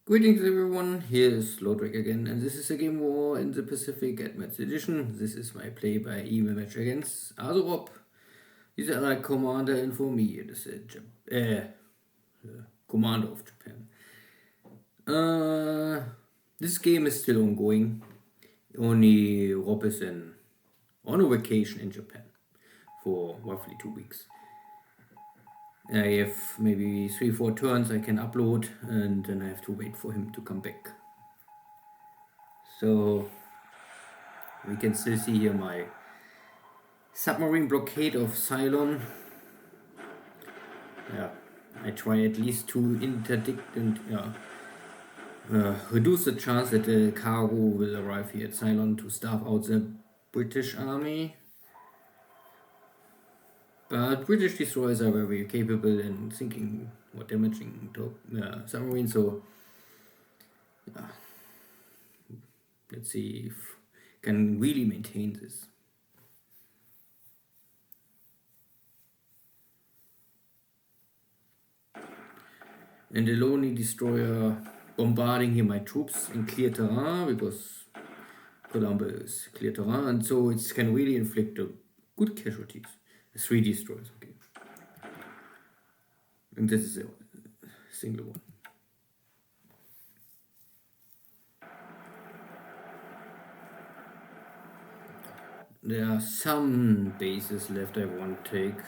Greetings everyone, here is Lodrik again, and this is a game war in the Pacific Advanced Edition. This is my play by email match against AsuRob. He's a like commander, and for me it is the commander of Japan. This game is still ongoing. Only Rob is on a vacation in Japan for roughly 2 weeks. I have maybe 3-4 turns I can upload, and then I have to wait for him to come back. So we can still see here my submarine blockade of Ceylon. Yeah, I try at least to interdict and reduce the chance that the cargo will arrive here at Ceylon to starve out the British army. But British destroyers are very capable in thinking or damaging submarines, so let's see if I can really maintain this. And the lonely destroyer bombarding here my troops in clear terrain, because Columbus is clear terrain, and so it can really inflict good casualties. 3 destroyers, okay. And this is a single one. There are some bases left I want to take.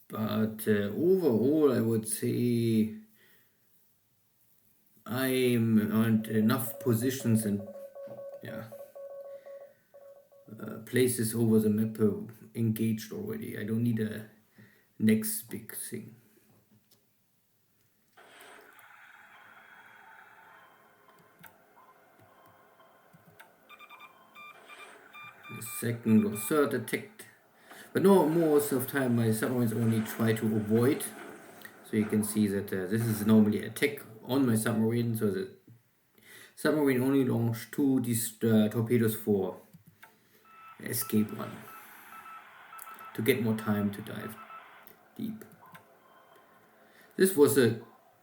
But overall I would say I'm on enough positions and places over the map engaged already. I don't need a next big thing. The second or third attacked, but no, most of the time my submarines only try to avoid. So you can see that this is normally attack on my submarine, so the submarine only launched 2 torpedoes for escape run to get more time to dive deep. This was a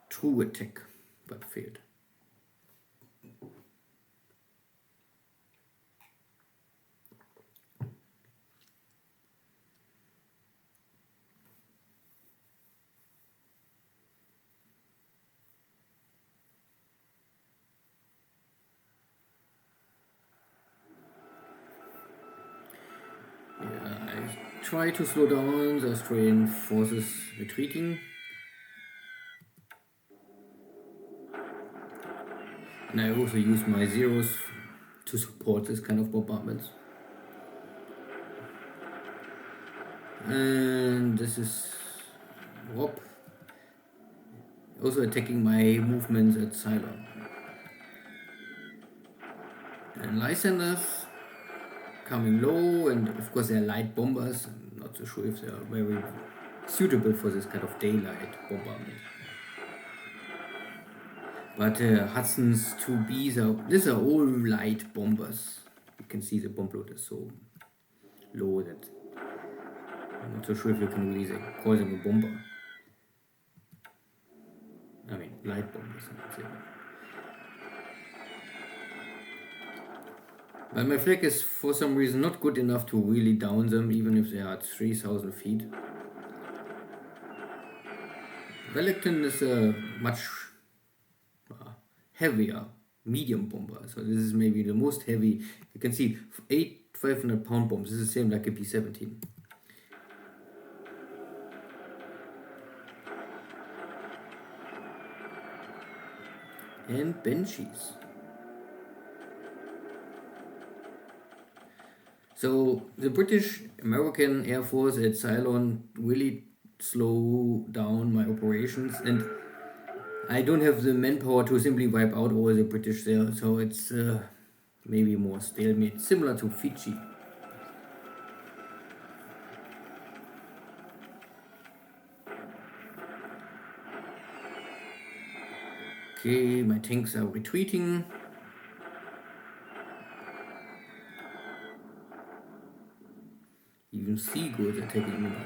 true attack, but failed. Try to slow down the Australian forces retreating. And I also use my zeros to support this kind of bombardments. And this is Rob also attacking my movements at Ceylon. And Lysander coming low, and of course they're light bombers. I'm not so sure if they are very suitable for this kind of daylight bombardment. But Hudson's 2Bs these are all light bombers. You can see the bomb load is so low that I'm not so sure if you can really call them a bomber. I mean, light bombers, I would say. But my flag is for some reason not good enough to really down them, even if they are at 3,000 feet. Wellington is a much heavier medium bomber, so this is maybe the most heavy. You can see 8 500-pound bombs. This is the same like a P-17. And Banshees. So the British American Air Force at Ceylon really slow down my operations, and I don't have the manpower to simply wipe out all the British there, so it's maybe more stalemate, similar to Fiji. Okay, my tanks are retreating. Even seagulls are taking me now.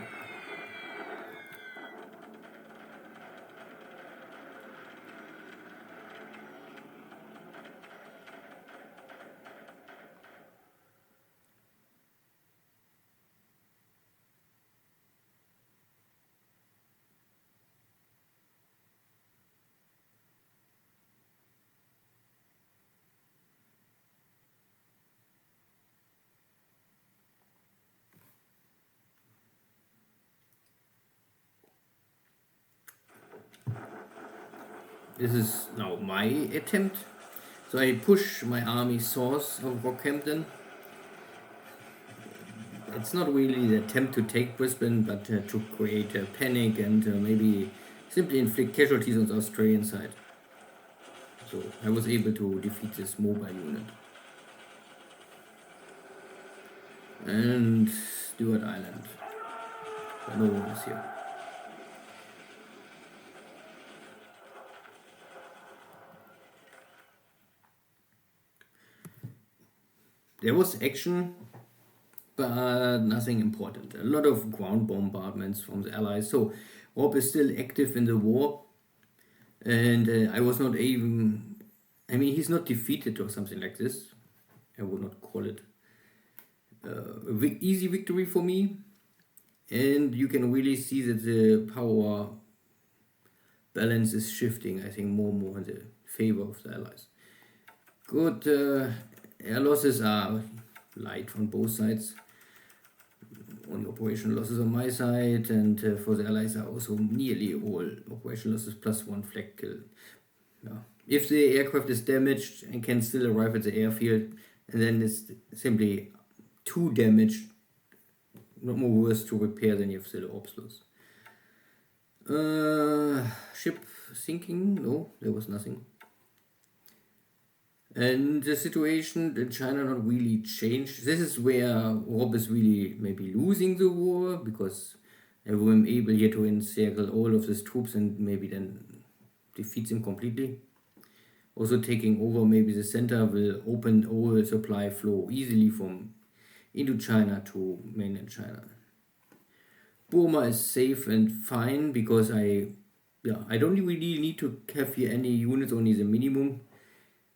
this is now my attempt. So I push my army south of Rockhampton. It's not really the attempt to take Brisbane, but to create a panic and maybe simply inflict casualties on the Australian side. So I was able to defeat this mobile unit. And Stewart Island. But no one is here. There was action, but nothing important. A lot of ground bombardments from the Allies. So Rob is still active in the war. And I was not even... I mean, he's not defeated or something like this. I would not call it easy victory for me. And you can really see that the power balance is shifting, I think, more and more in the favor of the Allies. Good, air losses are light on both sides. Only operational losses on my side, and for the Allies are also nearly all operational losses plus 1 flag kill. Yeah. If the aircraft is damaged and can still arrive at the airfield, and then it's simply 2 damaged, not more worse to repair than you have still ops loss. Ship sinking? No, there was nothing. And the situation in China not really changed. This is where Rob is really maybe losing the war, because I am able here to encircle all of his troops and maybe then defeats him completely. Also taking over maybe the center will open all supply flow easily from Indochina to mainland China. Burma is safe and fine because I don't really need to have here any units, only the minimum.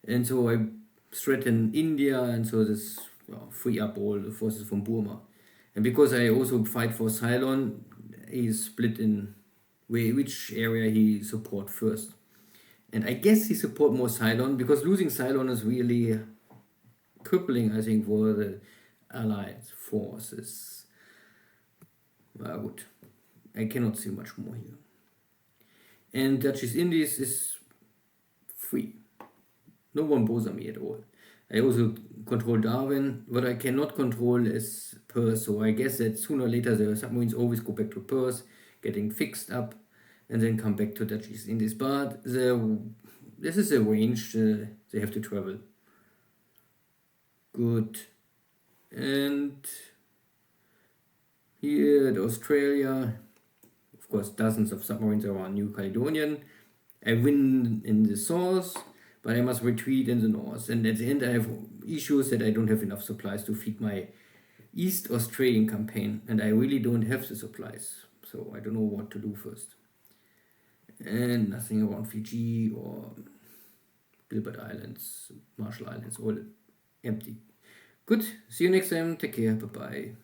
And so I threaten India, and so this free up all the forces from Burma. And because I also fight for Ceylon, he is split in which area he support first. And I guess he support more Ceylon, because losing Ceylon is really crippling, I think, for the Allied forces. Good. I cannot see much more here. And Dutch East Indies is free. No one bothers me at all. I also control Darwin. What I cannot control is Perth. So I guess that sooner or later the submarines always go back to Perth, getting fixed up, and then come back to Dutch East Indies. But this is a range they have to travel. Good. And here at Australia, of course, dozens of submarines around New Caledonian. I win in the south, but I must retreat in the north. And at the end I have issues that I don't have enough supplies to feed my East Australian campaign. And I really don't have the supplies. So I don't know what to do first. And nothing around Fiji or Gilbert Islands, Marshall Islands, all empty. Good, see you next time, take care, bye bye.